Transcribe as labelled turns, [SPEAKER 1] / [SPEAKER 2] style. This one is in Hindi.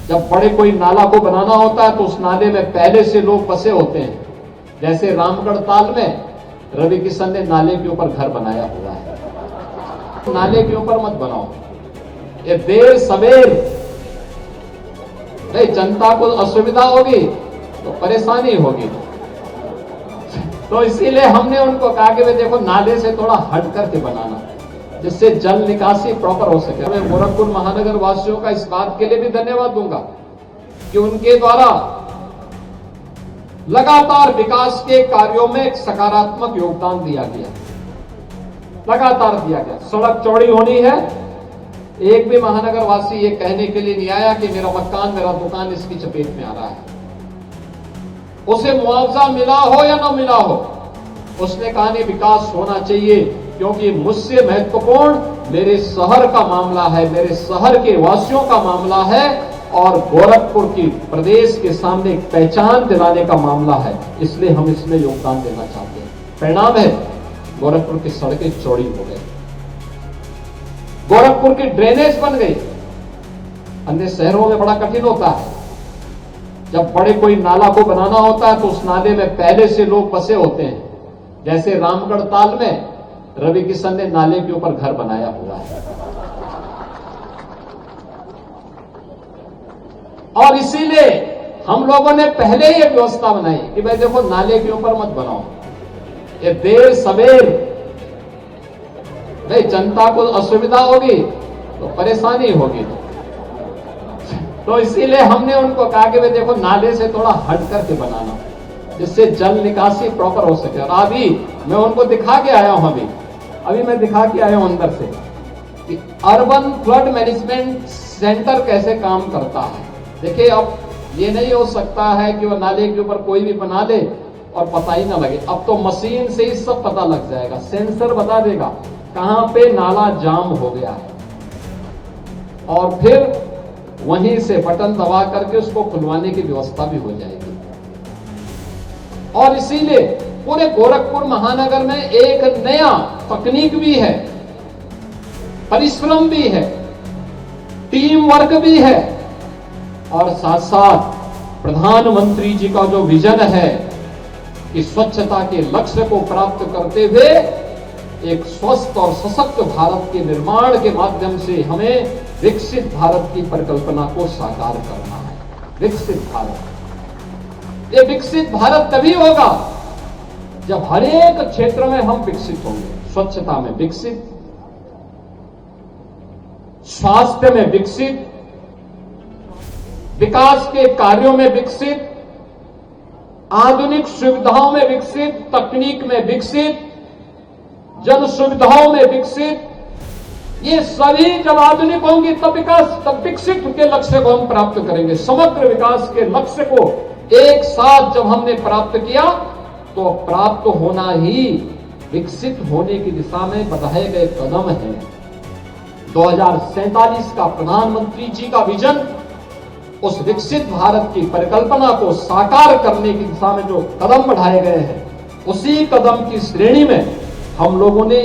[SPEAKER 1] जब बड़े कोई नाला को बनाना होता है तो उस नाले में पहले से लोग बसे होते हैं। जैसे रामगढ़ ताल में रवि किशन ने नाले के ऊपर घर बनाया हुआ है। नाले के ऊपर मत बनाओ, ये देर सवेर नहीं, जनता को असुविधा होगी तो परेशानी होगी। तो इसीलिए हमने उनको कहा कि भाई देखो नाले से थोड़ा हट करके बनाना, जिससे जल निकासी प्रॉपर हो सके। मैं गोरखपुर महानगर वासियों का इस बात के लिए भी धन्यवाद दूंगा कि उनके द्वारा लगातार विकास के कार्यों में एक सकारात्मक योगदान दिया गया, लगातार दिया गया। सड़क चौड़ी होनी है, एक भी महानगर वासी ये कहने के लिए नहीं आया कि मेरा मकान, मेरा दुकान इसकी चपेट में आ रहा है। उसे मुआवजा मिला हो या न मिला हो, उसने कहा नहीं विकास होना चाहिए, क्योंकि मुझसे महत्वपूर्ण मेरे शहर का मामला है, मेरे शहर के वासियों का मामला है और गोरखपुर की प्रदेश के सामने एक पहचान दिलाने का मामला है। इसलिए हम इसमें योगदान देना चाहते हैं। परिणाम है गोरखपुर की सड़कें चौड़ी हो गई, गोरखपुर की ड्रेनेज बन गई। अन्य शहरों में बड़ा कठिन होता है, जब बड़े कोई नाला को बनाना होता है तो उस नाले में पहले से लोग बसे होते हैं। जैसे रामगढ़ ताल में रवि किशन ने नाले के ऊपर घर बनाया हुआ है। और इसीलिए हम लोगों ने पहले ही एक व्यवस्था बनाई कि भाई देखो नाले के ऊपर मत बनाओ, ये देर सवेर नहीं, जनता को असुविधा होगी तो परेशानी होगी। तो इसीलिए हमने उनको कहा कि भाई देखो नाले से थोड़ा हट करके बनाना, जिससे जल निकासी प्रॉपर हो सके। और अभी मैं उनको दिखा के आया हूं, अभी मैं दिखा के आया हूं अंदर से कि अर्बन फ्लड मैनेजमेंट सेंटर कैसे काम करता है। देखिए अब ये नहीं हो सकता है कि वो नाले के ऊपर कोई भी बना दे और पता ही ना लगे। अब तो मशीन से ही सब पता लग जाएगा, सेंसर बता देगा कहां पे नाला जाम हो गया है और फिर वहीं से बटन दबा करके उसको खुलवाने की व्यवस्था भी हो जाएगी। और इसीलिए पूरे गोरखपुर महानगर में एक नया तकनीक भी है, परिश्रम भी है, टीम वर्क भी है और साथ साथ प्रधानमंत्री जी का जो विजन है कि स्वच्छता के लक्ष्य को प्राप्त करते हुए एक स्वस्थ और सशक्त भारत के निर्माण के माध्यम से हमें विकसित भारत की परिकल्पना को साकार करना है। विकसित भारत, ये विकसित भारत तभी होगा जब हर एक क्षेत्र में हम विकसित होंगे। स्वच्छता में विकसित, स्वास्थ्य में विकसित, विकास के कार्यों में विकसित, आधुनिक सुविधाओं में विकसित, तकनीक में विकसित, जन सुविधाओं में विकसित। ये सभी जब आधुनिक होंगी तब विकास, तब विकसित के लक्ष्य को हम प्राप्त करेंगे। समग्र विकास के लक्ष्य को एक साथ जब हमने प्राप्त किया तो प्राप्त होना ही विकसित होने की दिशा में बढ़ाए गए कदम है। 2047 का प्रधानमंत्री जी का विजन, उस विकसित भारत की परिकल्पना को साकार करने की दिशा में जो कदम बढ़ाए गए हैं, उसी कदम की श्रेणी में हम लोगों ने